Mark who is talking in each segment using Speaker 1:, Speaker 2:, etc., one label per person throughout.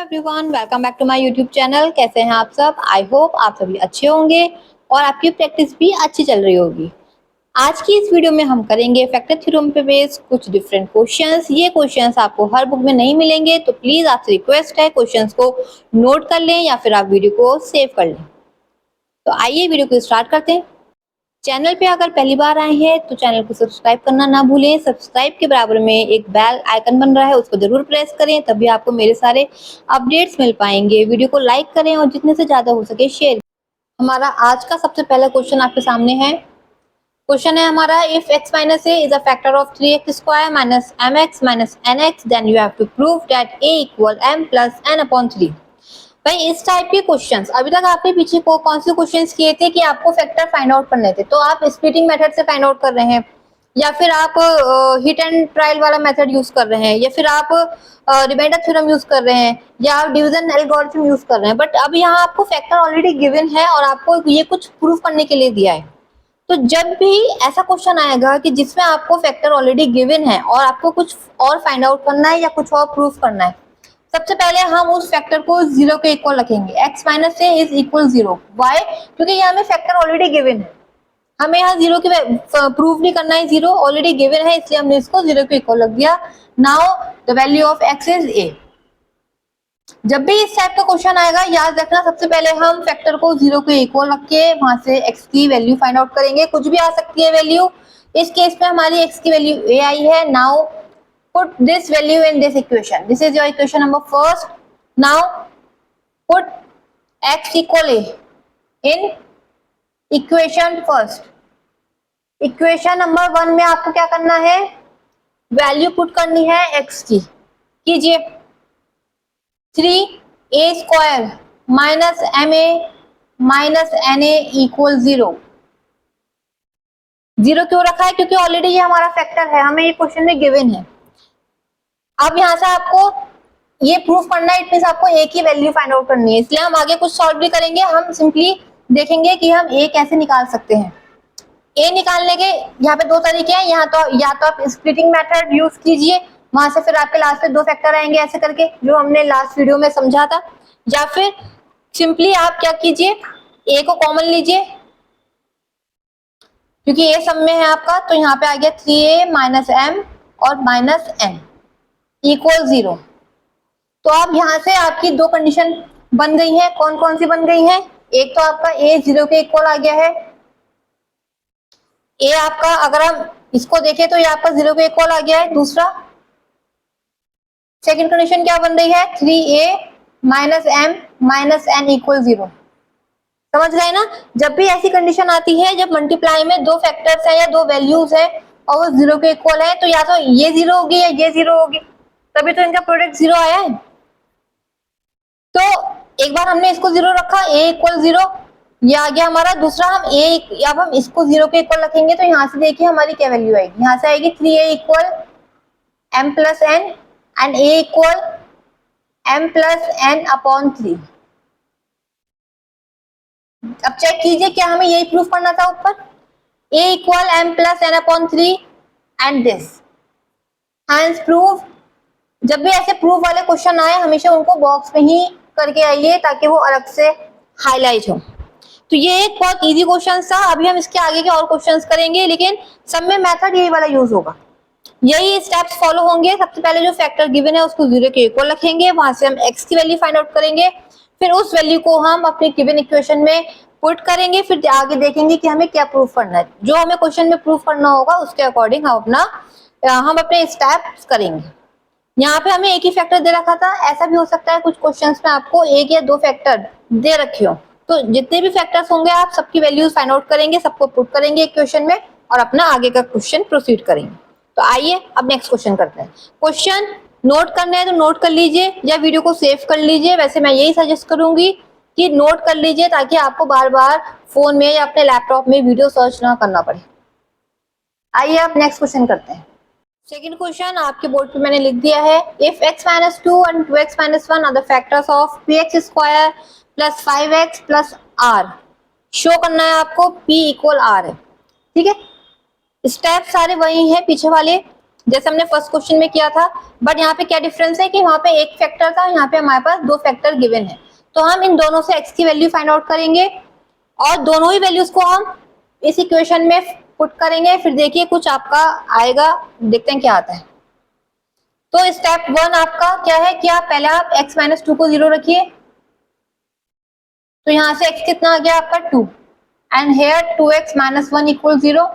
Speaker 1: Everyone, welcome back to my YouTube channel. कैसे हैं आप सब? आई होप आप सभी अच्छे होंगे और आपकी प्रैक्टिस भी अच्छी चल रही होगी। आज की इस वीडियो में हम करेंगे फैक्टर थ्योरम पे बेस्ड कुछ डिफरेंट क्वेश्चंस। ये क्वेश्चंस आपको हर बुक में नहीं मिलेंगे, तो प्लीज आपसे रिक्वेस्ट है क्वेश्चंस को नोट कर लें या फिर आप वीडियो को सेव कर लें। तो आइए वीडियो को स्टार्ट करते हैं। चैनल पे अगर पहली बार आए हैं तो चैनल को सब्सक्राइब करना ना भूलें। सब्सक्राइब के बराबर में एक बेल आइकन बन रहा है, उसको जरूर प्रेस करें, तभी आपको मेरे सारे अपडेट्स मिल पाएंगे। वीडियो को लाइक करें और जितने से ज्यादा हो सके शेयर। हमारा आज का सबसे पहला क्वेश्चन आपके सामने है। क्वेश्चन है हमारा, if x minus a is a factor of 3x square minus mx minus nx then you have to prove that a equal m plus n upon 3। भाई इस टाइप के क्वेश्चंस अभी तक आपने पीछे को कौन से क्वेश्चंस किए थे कि आपको फैक्टर फाइंड आउट करने थे, तो आप स्प्लिटिंग मेथड से फाइंड आउट कर रहे हैं या फिर आप हिट एंड ट्रायल वाला मेथड यूज कर रहे हैं या फिर आप रिमाइंडर थ्योरम यूज कर रहे हैं या आप डिवीजन एल्गोरिथम यूज कर रहे हैं। बट अब यहाँ आपको फैक्टर ऑलरेडी गिवन है और आपको ये कुछ प्रूफ करने के लिए दिया है। तो जब भी ऐसा क्वेश्चन आएगा कि जिसमें आपको फैक्टर ऑलरेडी गिवन है और आपको कुछ और फाइंड आउट करना है या कुछ और प्रूफ करना है, सबसे पहले हम उस फैक्टर को 0 के इक्वल रखेंगे। x minus a is equal 0। Why? क्योंकि यहाँ हमें फैक्टर ऑलरेडी गिवन है, हमें यहाँ 0 की प्रूफ नहीं करना है, 0 ऑलरेडी गिवन है, इसलिए हमने इसको 0 के इक्वल रख दिया। Now the value of x is a। जब भी इस टाइप का क्वेश्चन आएगा याद रखना, सबसे पहले हम फैक्टर को 0 के इक्वल रख के वहां से x की वैल्यू फाइंड आउट करेंगे। कुछ भी आ सकती है वैल्यू, इस केस में हमारी x की वैल्यू a आई है। Now put this value in this equation. This is your equation number first. Now put x equal a in equation first. Equation number 1 में आपको क्या करना है? वैल्यू पुट करनी है x की। कीजिए 3a square minus ma minus na equal 0। 0 क्यों रखा है? क्योंकि ऑलरेडी ये हमारा फैक्टर है, हमें ये क्वेश्चन में गिवन है। अब यहाँ से आपको ये प्रूफ करना है, इट मींस आपको a की वैल्यू फाइंड आउट करनी है, इसलिए हम आगे कुछ सॉल्व भी करेंगे। हम सिंपली देखेंगे कि हम a कैसे निकाल सकते हैं। a निकालने के यहाँ पे दो तरीके हैं, यहाँ तो या तो आप स्प्लिटिंग मेथड यूज कीजिए, वहां से फिर आपके लास्ट पे दो फैक्टर आएंगे ऐसे करके, जो हमने लास्ट वीडियो में समझा था, या फिर सिंपली आप क्या कीजिए, a को कॉमन लीजिए क्योंकि a सब में है आपका, तो यहाँ पे आ गया 3a माइनस m और माइनस n इक्वल 0। तो अब यहाँ से आपकी दो कंडीशन बन गई है। कौन कौन सी बन गई है? एक तो आपका a 0 के इक्वल आ गया है। a आपका अगर हम इसको देखें तो ये आपका 0 के इक्वल आ गया है। दूसरा सेकंड कंडीशन क्या बन रही है? 3a minus m minus n equal 0। समझ गए ना? जब भी ऐसी कंडीशन आती है, जब मल्टीप्लाई में दो फैक्टर्स है या दो वैल्यूज है और वो 0 के इक्वल है, तो या तो ये 0 होगी या ये 0 होगी, तभी तो इनका प्रोडक्ट 0 आया है। तो एक बार हमने इसको 0 रखा, a इक्वल 0, ये आ गया हमारा। दूसरा हम अब हम इसको 0 के इक्वल रखेंगे, तो यहाँ से देखिए हमारी क्या वैल्यू आएगी। यहाँ से आएगी 3a equal m plus n and a equal m plus n upon 3। अब चेक कीजिए, क्या हमें यही प्रूफ करना था ऊपर? a equal m plus n upon 3 and this hence prove. जब भी ऐसे प्रूफ वाले क्वेश्चन आए, हमेशा उनको बॉक्स में ही करके आइए ताकि वो अलग से हाईलाइट हो। तो ये एक बहुत इजी क्वेश्चन था। अभी हम इसके आगे के और क्वेश्चंस करेंगे, लेकिन सब में मेथड यही वाला यूज होगा, यही स्टेप्स फॉलो होंगे। सबसे पहले जो फैक्टर गिवन है उसको 0 के इक्वल रखेंगे, वहां से हम x की वैल्यू फाइंड आउट करेंगे, फिर उस वैल्यू को हम अपने गिवन इक्वेशन में पुट करेंगे, फिर आगे देखेंगे कि हमें क्या प्रूफ करना है। जो हमें क्वेश्चन में प्रूफ करना होगा उसके अकॉर्डिंग हम अपने स्टेप्स करेंगे। यहाँ पे हमें एक ही फैक्टर दे रखा था, ऐसा भी हो सकता है कुछ क्वेश्चंस में आपको एक या दो फैक्टर दे रखे हो, तो जितने भी फैक्टर्स होंगे आप सबकी वैल्यूज फाइंड आउट करेंगे, सबको पुट करेंगे इक्वेशन में और अपना आगे का क्वेश्चन प्रोसीड करेंगे। तो आइए अब नेक्स्ट क्वेश्चन करते हैं। क्वेश्चन नोट करना है तो नोट कर लीजिए या वीडियो को सेव कर लीजिए। वैसे मैं यही सजेस्ट करूंगी कि नोट कर लीजिए ताकि आपको बार बार फोन में या अपने लैपटॉप में वीडियो सर्च ना करना पड़े। आइए अब नेक्स्ट क्वेश्चन करते हैं। सेकंड क्वेश्चन आपके बोर्ड पे मैंने लिख दिया है, if x minus 2 and 2x minus 1 are the factors of px square plus 5x plus r। Show करना है आपको p इक्वल r है। ठीक है, स्टेप सारे वही हैं पीछे वाले। जैसे हमने फर्स्ट क्वेश्चन में किया था। बट यहाँ पे क्या डिफरेंस है कि वहाँ पे एक फैक्टर था, यहाँ पे हमारे पास 2 फैक्टर गिवन है। तो हम इन दोनों से x की वैल्यू फाइंड आउट करेंगे और दोनों ही वैल्यूज को हम इस इक्वेशन में पुट करेंगे। फिर देखिए कुछ आपका आएगा, देखते हैं क्या आता है। तो स्टेप 1 आपका क्या है कि आप पहले आप x माइनस 2 को 0 रखिए। तो यहाँ से x कितना आ गया आपका 2 and here 2x minus 1 equal 0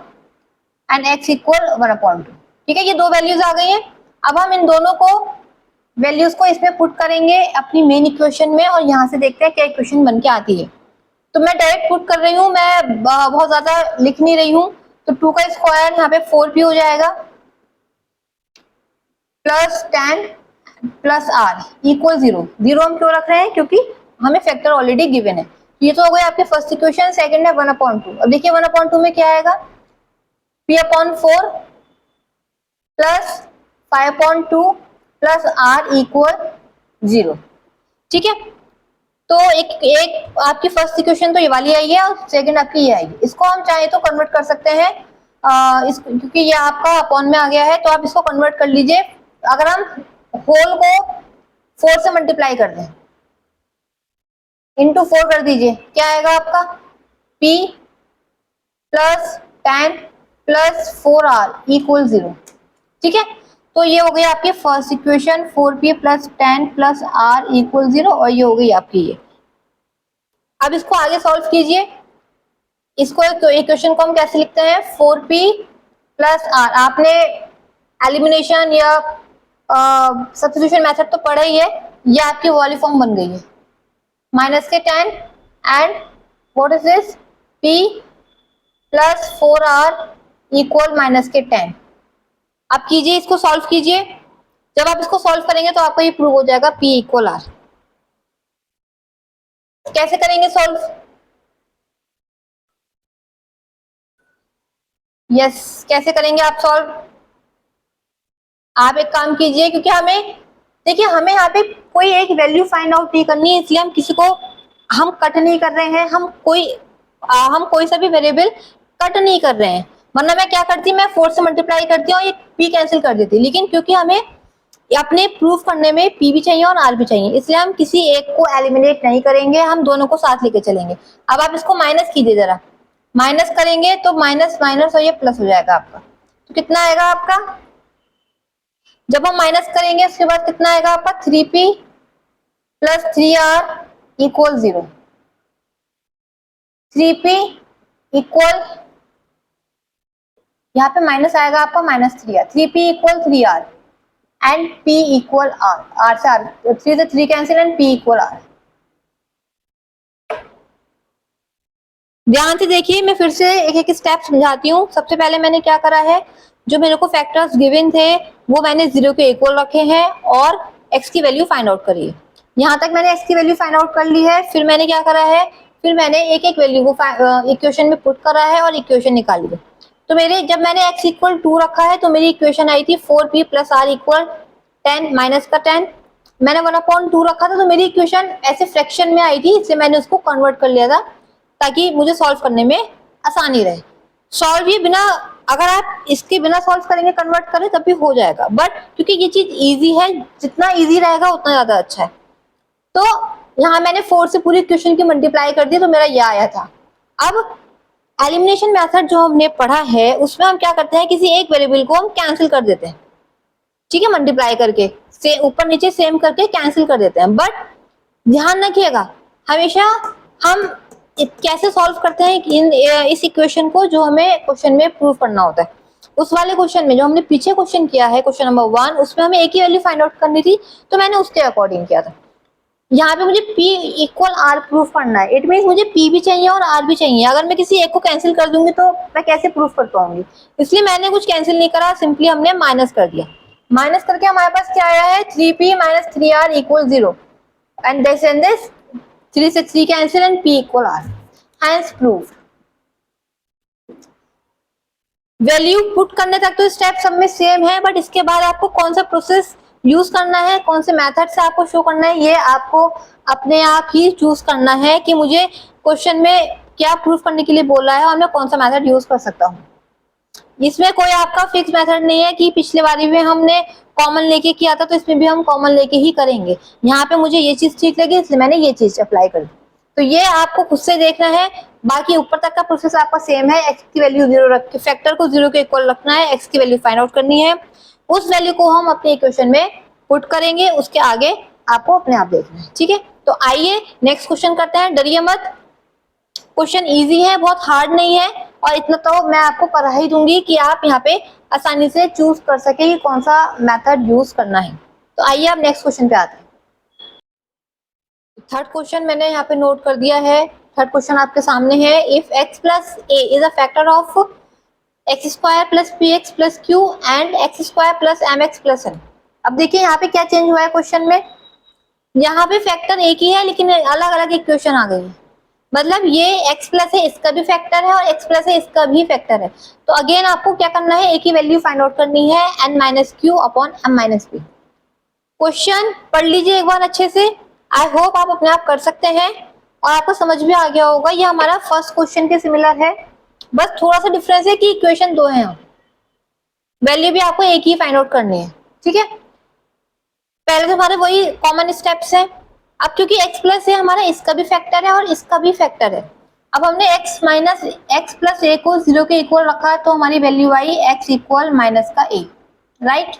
Speaker 1: and x equal 1/2। ठीक है, ये दो वैल्यूज आ गई हैं। अब हम इन दोनों को वैल्यूज को इसमें पुट करेंगे अपनी मेन इक्वेशन में और यहाँ से देखते हैं क्या इक्वेशन बन के आती है। तो मैं डायरेक्ट पुट कर रही हूँ, मैं बहुत ज्यादा लिख नहीं रही हूँ। तो 2 का स्क्वायर यहाँ पे 4p हो जाएगा प्लस 10 प्लस r इक्वल 0। 0 हम क्यों रख रहे हैं, क्योंकि हमें फैक्टर ऑलरेडी गिवन है। ये तो हो गई आपकी फर्स्ट इक्वेशन। सेकंड है 1/2। अब देखिए 1/2 में क्या आएगा, p/4 plus 5/2 plus r equal 0। ठीक है, तो एक आपकी फर्स्ट इक्वेशन तो ये वाली आई है और सेकंड आपकी ये आएगी। इसको हम चाहे तो कन्वर्ट कर सकते हैं क्योंकि ये आपका अपॉन में आ गया है, तो आप इसको कन्वर्ट कर लीजिए। अगर हम होल को 4 से मल्टीप्लाई कर दें, इंटू 4 कर दीजिए, क्या आएगा आपका p plus 10 plus 4r equal 0। ठीक है, तो ये हो गई आपकी first equation 4p plus 10 plus r equal 0 और ये हो गई आपकी ये। अब इसको आगे सॉल्व कीजिए। इसको इक्वेशन को हम कैसे लिखते हैं, 4p प्लस r। आपने एलिमिनेशन या सब्स्टिट्यूशन मेथड तो पढ़ा ही है। ये आपकी वाली फॉर्म बन गई है, माइनस के 10 and what is this p plus 4r equal minus के 10। आप कीजिए, इसको सॉल्व कीजिए। जब आप इसको सॉल्व करेंगे तो आपको ये प्रूव हो जाएगा p इक्वल r। कैसे करेंगे सॉल्व, यस कैसे करेंगे आप सॉल्व। आप एक काम कीजिए, क्योंकि हमें देखिए हमें यहाँ पे कोई एक वैल्यू फाइंड आउट नहीं करनी है, इसलिए हम किसी को हम कट नहीं कर रहे हैं। हम कोई सा भी वेरिएबल कट नहीं कर रहे हैं, वरना मैं क्या करती, मैं 4 से मल्टीप्लाई करती हूँ और ये p कैंसिल कर देती। लेकिन क्योंकि हमें अपने प्रूफ करने में p भी चाहिए और r भी चाहिए, इसलिए हम किसी एक को एलिमिनेट नहीं करेंगे, हम दोनों को साथ लेके चलेंगे। अब आप इसको माइनस कीजिए, जरा माइनस करेंगे तो माइनस माइनस और ये प्लस हो जाएगा आपका। तो कितना आएगा आपका, जब हम माइनस करेंगे उसके बाद कितना आएगा आपका 3p plus 3r equal 0। 3p equal, यहाँ पे माइनस आएगा आपका minus 3r। 3p equal 3r and p equal r। r से r 3 से 3 cancel and p equal r। ध्यान से देखिए, मैं फिर से एक एक स्टेप समझाती हूँ। सबसे पहले मैंने क्या करा है, जो मेरे को फैक्टर्स गिवन थे वो मैंने 0 के इक्वल रखे हैं और x की वैल्यू फाइंड आउट करी है। यहाँ तक मैंने x की वैल्यू फाइंड आउट कर ली है। फिर मैंने क्या करा है, फिर मैंने एक एक वैल्यू को इक्वेशन में पुट करा है और इक्वेशन निकाली है। तो मेरे जब मैंने x इक्वल 2 रखा है तो मेरी इक्वेशन आई थी 4p plus r equal 10 minus का 10। मैंने 1/2 रखा था तो मेरी इक्वेशन ऐसे फ्रैक्शन में आई थी, इसलिए मैंने उसको कन्वर्ट कर लिया था ताकि मुझे सॉल्व करने में आसानी रहे। सॉल्व ये बिना, अगर आप इसके बिना सॉल्व करेंगे कन्वर्ट करें तब भी हो जाएगा, बट क्योंकि ये चीज इजी है, जितना इजी रहेगा उतना ज्यादा अच्छा है। तो यहाँ मैंने 4 से पूरी इक्वेशन की मल्टीप्लाई कर दी तो मेरा ये आया था। अब एलिमिनेशन मेथड जो हमने पढ़ा है उसमें हम क्या करते हैं, किसी एक वेरिएबल को हम कैंसिल कर देते हैं। ठीक है, मल्टीप्लाई करके से ऊपर नीचे सेम करके कैंसिल कर देते हैं। बट ध्यान रखिएगा, हमेशा हम कैसे सॉल्व करते हैं इस इक्वेशन को जो हमें क्वेश्चन में प्रूव करना होता है। उस वाले क्वेश्चन में जो हमने पीछे क्वेश्चन किया है, क्वेश्चन नंबर 1, उसमें हमें एक ही वैल्यू फाइंड आउट करनी थी, तो मैंने उसके अकॉर्डिंग किया था। यहाँ पे मुझे p इक्वल r प्रूफ करना है। इट मीन्स मुझे p भी चाहिए और r भी चाहिए। अगर मैं किसी एक को कैंसिल कर दूंगी तो मैं कैसे प्रूफ कर पाऊंगी, इसलिए मैंने कुछ कैंसिल नहीं करा, सिंपली हमने माइनस कर दिया। माइनस करके हमारे पास क्या आया है, 3p minus 3r equal 0 and this 3 से 3 cancel and p equal r। Hence proof. Value put करने तक तो स्टेप सब में सेम है, बट इसके बाद आपको कौन सा प्रोसेस यूज करना है, कौन से मेथड से आपको शो करना है, ये आपको अपने आप ही चूज करना है कि मुझे क्वेश्चन में क्या प्रूफ करने के लिए बोला है और मैं कौन सा मेथड यूज कर सकता हूँ। इसमें कोई आपका फिक्स मेथड नहीं है कि पिछले बारी में हमने कॉमन लेके किया था तो इसमें भी हम कॉमन लेके ही करेंगे। यहाँ पे मुझे ये चीज ठीक लगी इसलिए मैंने ये चीज अप्लाई कर दी। तो ये आपको खुद से देखना है, बाकी ऊपर तक का प्रोसेस आपका सेम है। एक्स की वैल्यू 0 रख के फैक्टर को 0 के इक्वल रखना है, एक्स की वैल्यू फाइंड आउट करनी है, उस वैल्यू को हम अपने इक्वेशन में पुट करेंगे, उसके आगे आपको अपने आप देखना है। ठीक है, तो आइए नेक्स्ट क्वेश्चन करते हैं। डरिए मत, क्वेश्चन इजी है, बहुत हार्ड नहीं है, और इतना तो मैं आपको करा ही दूंगी कि आप यहाँ पे आसानी से चूज कर सके कि कौन सा मेथड यूज करना है। तो आइए आप नेक्स्ट क्वेश्चन पे आते हैं। थर्ड क्वेश्चन मैंने यहाँ पे नोट कर दिया है। थर्ड क्वेश्चन आपके सामने है। If x plus a is a factor of x square plus p x plus q and x square plus m x plus n. अब देखिए यहाँ पे क्या चेंज हुआ है क्वेश्चन में, यहाँ पे फैक्टर एक ही है लेकिन अलग अलग इक्वेशन आ गई है। मतलब ये x प्लस है इसका भी फैक्टर है और x प्लस है इसका भी फैक्टर है। तो अगेन आपको क्या करना है, एक ही वैल्यू फाइंड आउट करनी है, n minus Q upon m minus P. Question पढ़ लीजिए एक बार अच्छे से, आई होप आप अपने आप कर सकते हैं और आपको समझ भी आ गया होगा। ये हमारा फर्स्ट क्वेश्चन के सिमिलर है, बस थोड़ा सा डिफरेंस है कि इक्वेशन 2 है, वैल्यू भी आपको एक ही फाइंड आउट करनी है। ठीक है, पहले तो हमारे वही कॉमन स्टेप्स हैं। अब क्योंकि x प्लस है हमारा, इसका भी फैक्टर है और इसका भी फैक्टर है। अब हमने x माइनस एक्स प्लस ए को 0 के इक्वल रखा है तो हमारी वैल्यू आई x इक्वल माइनस का a, राइट।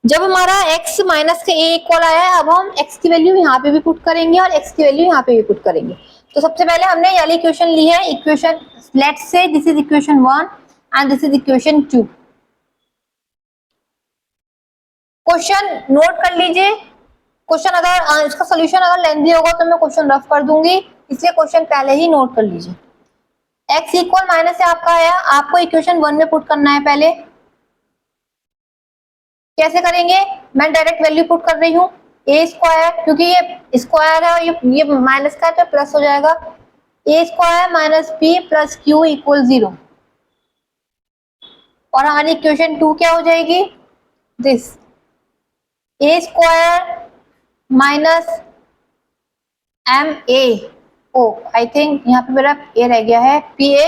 Speaker 1: जब हमारा x माइनस का a इक्वल आया है, अब हम x की वैल्यू यहाँ पे भी पुट करेंगे और x की वैल्यू यहाँ पे भी पुट करेंगे। तो सबसे पहले हमने ये वाली इक्वेशन ली है, equation let's say this is equation 1 and this is equation 2। Question note कर लीजिए। क्वेश्चन अगर इसका सोल्यूशन अगर लेंथी होगा तो मैं क्वेश्चन रफ कर दूंगी, इसलिए क्वेश्चन पहले ही नोट कर लीजिए। x इक्वल माइनस से आपका आया, आपको इक्वेशन 1 में पुट करना है। पहले कैसे करेंगे, मैं डायरेक्ट वैल्यू पुट कर रही हूँ, ए स्क्वायर, क्योंकि ये स्क्वायर है और ये माइनस का है तो प्लस हो जाएगा, A square minus B plus Q equal 0। और हमारी इक्वेशन 2 क्या हो जाएगी, this A square minus M A, oh I think यहाँ पे मेरा ए रह गया है, P A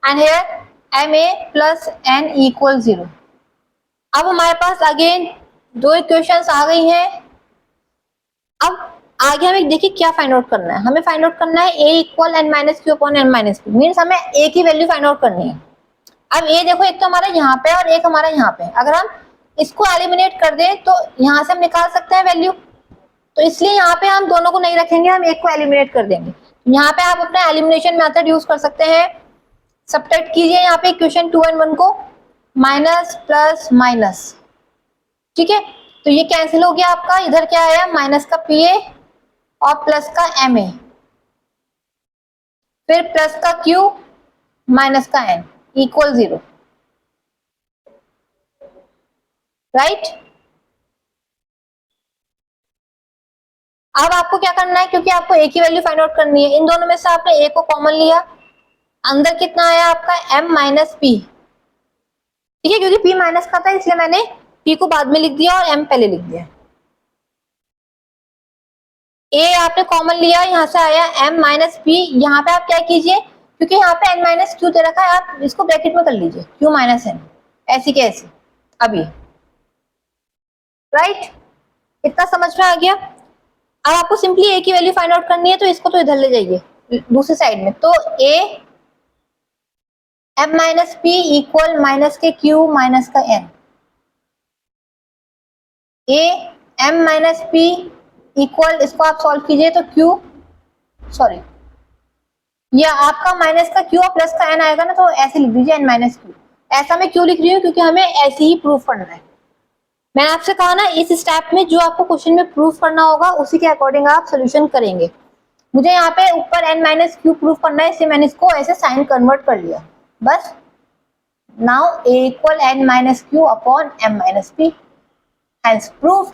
Speaker 1: and here M A plus N equal 0। अब हमारे पास अगेन 2 इक्वेशंस आ गई हैं। अब आगे हमें देखिए क्या फाइंड आउट करना है, हमें फाइंड आउट करना है A equal N minus Q upon N minus Q, means हमें ए की वैल्यू फाइंड आउट करनी है। अब ए देखो, एक तो हमारा यहाँ पे और एक हमारा यहाँ पे, अगर हम इसको एलिमिनेट कर दें तो यहाँ से हम निकाल सकते हैं वैल्यू, तो इसलिए यहाँ पे हम दोनों को नहीं रखेंगे, हम एक को एलिमिनेट कर देंगे। यहाँ पे आप अपना एलिमिनेशन मेथड यूज कर सकते हैं। सब्ट्रैक्ट कीजिए यहाँ पे इक्वेशन 2 और 1 को, माइनस प्लस माइनस, ठीक है। तो ये कैंसिल हो गया आपका, इधर क्या आया, माइनस का पी ए और प्लस का एम ए, फिर प्लस का क्यू माइनस का एन इक्वल 0, राइट। अब आपको क्या करना है, क्योंकि आपको ए की वैल्यू फाइंड आउट करनी है, इन दोनों में से आपने ए को कॉमन लिया, अंदर कितना आया आपका m माइनस पी, ठीक है, क्योंकि p माइनस का था इसलिए मैंने p को बाद में लिख दिया और m पहले लिख दिया। a आपने कॉमन लिया, यहाँ से आया m माइनस पी, यहाँ पे आप क्या कीजिए, क्योंकि यहाँ पे n माइनस क्यू दे रखा है, आप इसको ब्रैकेट में कर लीजिए q माइनस n, ऐसी के ऐसी, अभी, राइट। इतना समझ में आ गया। अब आपको सिंपली a की वैल्यू फाइंड आउट करनी है, तो इसको तो इधर ले जाइए दूसरी साइड में, तो a m minus P equal minus के q माइनस का n, a m minus P equal, इसको आप सॉल्व कीजिए तो q, सॉरी ये आपका माइनस का q और प्लस का n आएगा ना, तो ऐसे लिख दीजिए n माइनस q। ऐसा मैं क्यों लिख रही हूँ, क्योंकि हमें ऐसे ही प्रूफ करना है। मैंने आपसे कहा ना, इस स्टेप में जो आपको क्वेश्चन में प्रूफ करना होगा उसी के अकॉर्डिंग आप सोल्यूशन करेंगे। मुझे यहाँ पे ऊपर n माइनस क्यू प्रूफ करना है, इसलिए मैंने इसको ऐसे साइन कन्वर्ट कर लिया, बस। Now a equal n minus Q upon m minus p, hence proof.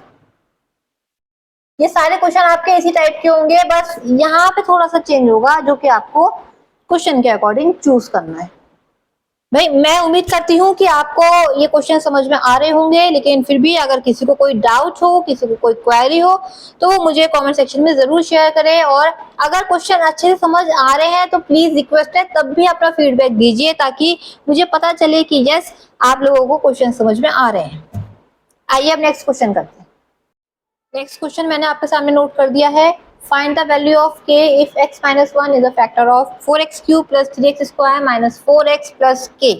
Speaker 1: ये सारे क्वेश्चन आपके इसी टाइप के होंगे, बस यहाँ पे थोड़ा सा चेंज होगा जो कि आपको क्वेश्चन के अकॉर्डिंग चूज करना है। भाई मैं उम्मीद करती हूँ कि आपको ये क्वेश्चन समझ में आ रहे होंगे, लेकिन फिर भी अगर किसी को कोई डाउट हो, किसी को कोई क्वेरी हो, तो वो मुझे कमेंट सेक्शन में जरूर शेयर करें। और अगर क्वेश्चन अच्छे से समझ आ रहे हैं तो प्लीज रिक्वेस्ट है तब भी अपना फीडबैक दीजिए, ताकि मुझे पता चले कि यस आप लोगों को क्वेश्चन समझ में आ रहे हैं। आइए अब नेक्स्ट क्वेश्चन करते हैं। नेक्स्ट क्वेश्चन मैंने आपके सामने नोट कर दिया है। Find the value of k if x minus one is a factor of 4x cube plus 3x square minus 4x plus k।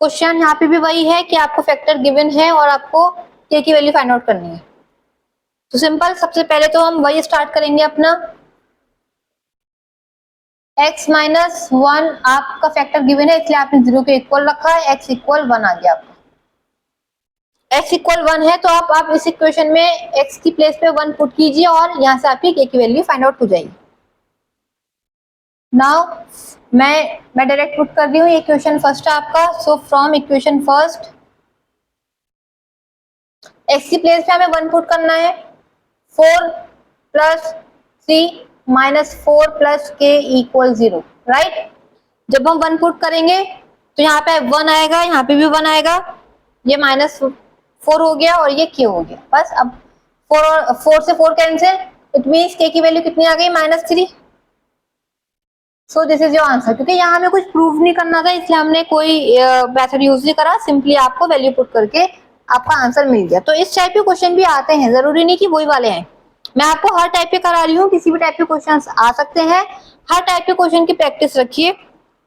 Speaker 1: Question यहाँ पे भी वही है कि आपको फैक्टर गिवन है और आपको k की वैल्यू फाइंड आउट करनी है। तो सिंपल, सबसे पहले तो हम वही स्टार्ट करेंगे अपना। x माइनस वन आपका फैक्टर गिवन है, इसलिए आपने 0 के इक्वल रखा है, x इक्वल 1 आ गया आपका। x इक्वल 1 है तो आप इस इक्वेशन में x की प्लेस पे 1 पुट कीजिए और यहाँ से आपकी k की वैल्यू फाइंड आउट हो जाएगी। नाउ मैं डायरेक्ट पुट कर रही हूँ, इक्वेशन फर्स्ट है आपका। So from equation first x की प्लेस पे हमें 1 पुट करना है। 4 plus 3 minus 4 plus k equal 0, right. जब हम 1 पुट करेंगे तो यहाँ पे 1 आएगा, यहाँ पे भी 1 आएगा, ये माइनस 4 हो गया और ये k हो गया। बस अब 4 से 4 कैंसिल, इट मीन्स k की वैल्यू कितनी आ गई, -3। So this is your answer. क्योंकि यहाँ हमें कुछ प्रूव नहीं करना था, इसलिए हमने कोई मेथड यूज नहीं करा, सिंपली आपको वैल्यू पुट करके आपका आंसर मिल गया। तो इस टाइप के क्वेश्चन भी आते हैं, जरूरी नहीं कि वही वाले हैं। मैं आपको हर टाइप के करा रही हूँ, किसी भी टाइप के क्वेश्चन आ सकते हैं। हर टाइप के क्वेश्चन की प्रैक्टिस रखिए।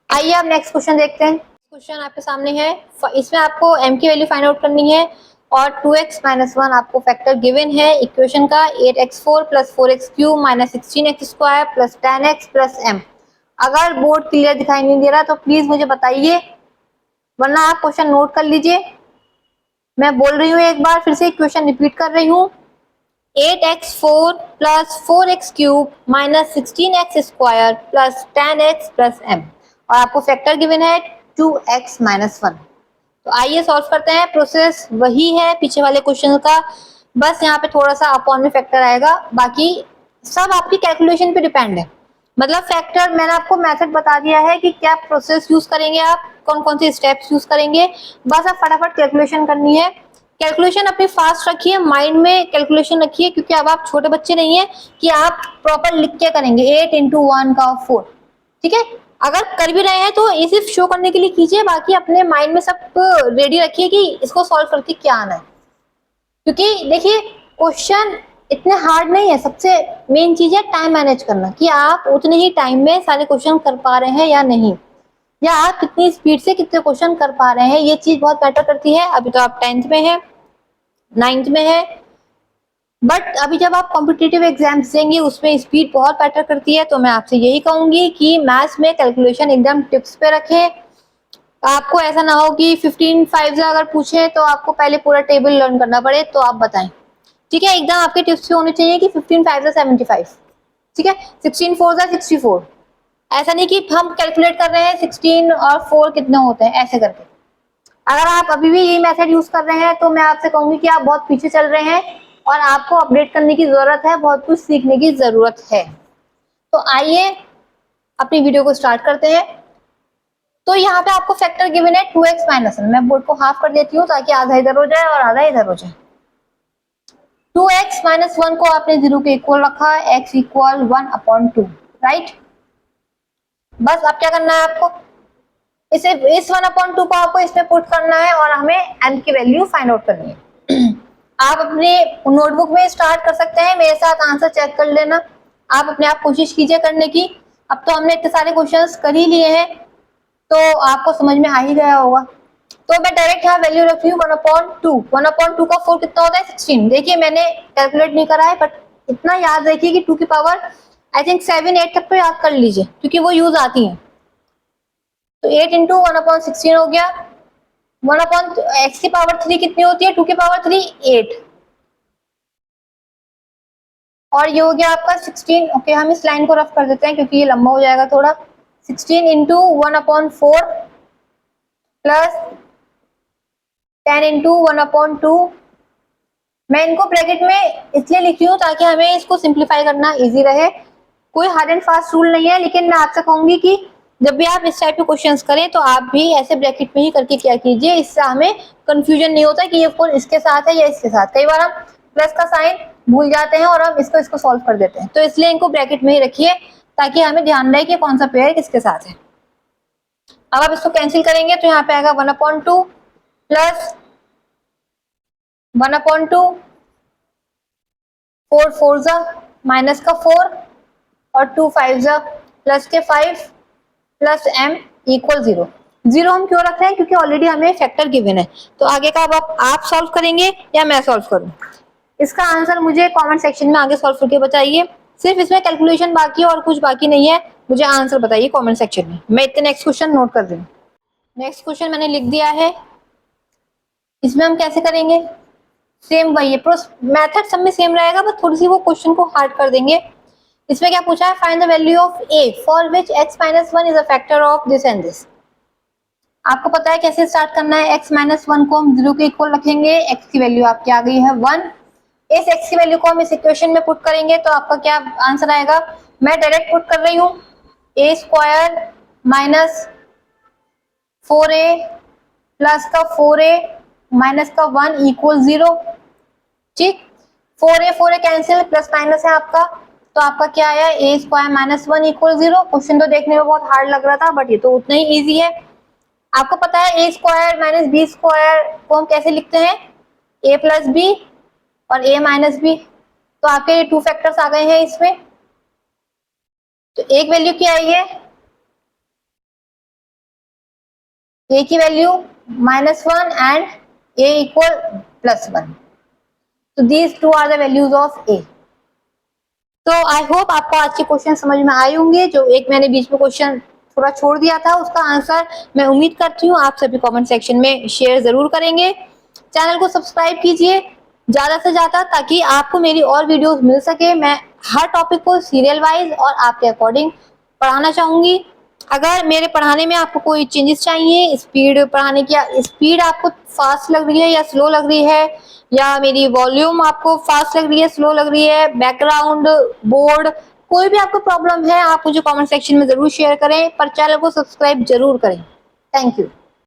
Speaker 1: आइए अब नेक्स्ट क्वेश्चन देखते हैं। क्वेश्चन आपके सामने है, इसमें आपको m की वैल्यू फाइंड आउट करनी है और 2x माइनस 1 आपको फैक्टर गिवन है इक्वेशन का। 8x4 plus 4x cube minus 16x square plus 10x plus m। अगर बोर्ड क्लियर दिखाई नहीं दे रहा तो प्लीज मुझे बताइए, वरना आप क्वेश्चन नोट कर लीजिए। मैं बोल रही हूँ एक बार फिर से, क्वेश्चन रिपीट कर रही हूँ। 8x4 plus 4x cube minus 16x square plus 10x plus m और आपको फैक्टर गिवन है 2x माइनस 1। तो आइए सॉल्व करते हैं। प्रोसेस वही है पीछे वाले क्वेश्चन का, बस यहाँ पे थोड़ा सा अपॉन में फैक्टर आएगा, बाकी सब आपकी कैलकुलेशन पे डिपेंड है। मतलब फैक्टर मैंने आपको मेथड बता दिया है कि क्या प्रोसेस यूज करेंगे, आप कौन कौन से स्टेप्स यूज करेंगे, बस आप फटाफट कैलकुलेशन करनी है। कैलकुलेशन अपनी फास्ट रखिए, माइंड में कैलकुलेशन रखिए, क्योंकि अब आप छोटे बच्चे नहीं है कि आप प्रॉपर लिख के करेंगे 8 इंटू 1 का 4, ठीक है। अगर कर भी रहे हैं तो ये सिर्फ शो करने के लिए कीजिए, बाकी अपने माइंड में सब रेडी रखिए कि इसको सॉल्व करके क्या आना है। क्योंकि देखिए क्वेश्चन इतने हार्ड नहीं है, सबसे मेन चीज है टाइम मैनेज करना, कि आप उतने ही टाइम में सारे क्वेश्चन कर पा रहे हैं या नहीं, या आप कितनी स्पीड से कितने क्वेश्चन कर पा रहे हैं, ये चीज बहुत मैटर करती है। अभी तो आप 10th में है, 9th में है, बट अभी जब आप कॉम्पिटिटिव एग्जाम्स देंगे उसमें स्पीड बहुत मैटर करती है। तो मैं आपसे यही कहूंगी कि मैथ्स में कैलकुलेशन एकदम टिप्स पे रखें। आपको ऐसा ना हो कि 15 5 अगर पूछे तो आपको पहले पूरा टेबल लर्न करना पड़े, तो आप बताएं, ठीक है। एकदम आपके टिप्स पे होने चाहिए कि 15 5 75, ठीक है, 16 4 64। ऐसा नहीं कि हम कैलकुलेट कर रहे हैं 16 और 4 कितने होते हैं ऐसे करके। अगर आप अभी भी यही मेथड यूज कर रहे हैं तो मैं आपसे कहूंगी कि आप बहुत पीछे चल रहे हैं और आपको अपडेट करने की जरूरत है, बहुत कुछ सीखने की जरूरत है। तो आइए अपनी वीडियो को स्टार्ट करते हैं। तो यहाँ पे आपको फैक्टर गिवन है 2x माइनस 1। मैं बोर्ड को हाफ कर देती हूँ ताकि आधा इधर हो जाए और आधा इधर हो जाए। 2x माइनस 1 को आपने 0 के इक्वल रखा है, x इक्वल 1/2, राइट। बस अब क्या करना है आपको, इसे इस 1/2 को आपको इसमें पुट करना है और हमें m की वैल्यू फाइंड आउट करनी है। आप अपने नोटबुक में स्टार्ट कर सकते हैं, मेरे साथ आंसर चेक कर लेना। आप अपने आप कोशिश कीजिए करने की। अब तो हमने इतने सारे क्वेश्चंस कर ही लिए हैं तो आपको समझ में आ ही गया होगा। तो मैं डायरेक्ट यहाँ वैल्यू रख रही हूँ 1/2। 1/2 का 4 कितना होता है, 16। देखिए मैंने कैलकुलेट नहीं करा है, बट इतना याद रखिए कि 2 की पावर आई थिंक 7 8 तक तो याद कर लीजिए, क्योंकि वो यूज आती है। तो 8 इंटू 1/16 हो गया। 1/x की पावर 3 कितनी होती है, 2 की पावर 3 8, और ये हो गया आपका 16। ओके, हम इस लाइन को रफ कर देते हैं क्योंकि ये लंबा हो जाएगा थोड़ा। 16 इंटू 1/4 प्लस 10 इंटू 1/2। मैं इनको ब्रैकेट में इसलिए लिखी हूँ ताकि हमें इसको सिंप्लीफाई करना इजी रहे। कोई हार्ड एंड फास्ट रूल नहीं है, लेकिन मैं आपसे कहूंगी कि जब भी आप इस टाइप के क्वेश्चंस करें तो आप भी ऐसे ब्रैकेट में ही करके क्या कीजिए, इससे हमें कंफ्यूजन नहीं होता कि ये कौन इसके साथ है या इसके साथ। कई बार हम प्लस का साइन भूल जाते हैं और हम इसको सॉल्व कर देते हैं, तो इसलिए इनको ब्रैकेट में ही रखिए ताकि हमें ध्यान रहे कि कौन सा पेयर किसके साथ है। अब आप इसको कैंसिल करेंगे तो यहाँ पे आएगा 1/2 प्लस 1/2, 4 4 जा माइनस का 4 और 2 5 जा प्लस के 5 प्लस m इक्वल 0। 0 हम क्यों रख रहे हैं, क्योंकि ऑलरेडी हमें फैक्टर गिवन है। तो आगे का अब आप सॉल्व करेंगे या मैं सॉल्व करूं? इसका आंसर मुझे कमेंट सेक्शन में आगे सॉल्व करके बताइए। सिर्फ इसमें कैलकुलेशन बाकी है और कुछ बाकी नहीं है, मुझे आंसर बताइए कमेंट सेक्शन में। मैं इतने नेक्स्ट क्वेश्चन नोट कर दूं। नेक्स्ट क्वेश्चन मैंने लिख दिया है, इसमें हम कैसे करेंगे, सेम वही है, मेथड सब में सेम रहेगा, बस थोड़ी सी वो क्वेश्चन को हार्ड कर देंगे। इसमें क्या पूछा है, find the value of a for which x - 1 is a factor of this and this. आपको पता है कैसे स्टार्ट करना है, x - 1 को हम 0 के इक्वल रखेंगे, x की वैल्यू आपकी आ गई है 1। इस x की वैल्यू को हम इस इक्वेशन में पुट करेंगे तो आपका क्या आंसर आएगा, मैं डायरेक्ट पुट कर रही हूँ, a square minus 4a plus का 4a माइनस का 1 इक्वल 0। ठीक, 4a कैंसिल, प्लस माइनस है आपका, तो आपका क्या आया, a square minus 1 equal 0। Question तो देखने में बहुत हार्ड लग रहा था, बट ये तो उतना ही इजी है। आपको पता है a square minus b square को हम कैसे लिखते हैं, a प्लस b और a माइनस b। तो आपके ये 2 फैक्टर्स आ गए हैं इसमें। तो एक वैल्यू क्या आई है, a की वैल्यू -1 एंड a इक्वल +1। तो these 2 are the values of a। तो आई होप आपको आज के क्वेश्चन समझ में आए होंगे। जो एक मैंने बीच में क्वेश्चन थोड़ा छोड़ दिया था, उसका आंसर मैं उम्मीद करती हूँ आप सभी कमेंट सेक्शन में शेयर जरूर करेंगे। चैनल को सब्सक्राइब कीजिए ज्यादा से ज्यादा, ताकि आपको मेरी और वीडियोस मिल सके। मैं हर टॉपिक को सीरियल वाइज और आपके अकॉर्डिंग पढ़ाना चाहूंगी। अगर मेरे पढ़ाने में आपको कोई चेंजेस चाहिए, स्पीड पढ़ाने की, स्पीड आपको फास्ट लग रही है या स्लो लग रही है, या मेरी वॉल्यूम आपको फास्ट लग रही है स्लो लग रही है, बैकग्राउंड, बोर्ड, कोई भी आपको प्रॉब्लम है, आप मुझे कमेंट सेक्शन में जरूर शेयर करें, पर चैनल को सब्सक्राइब जरूर करें। Thank you.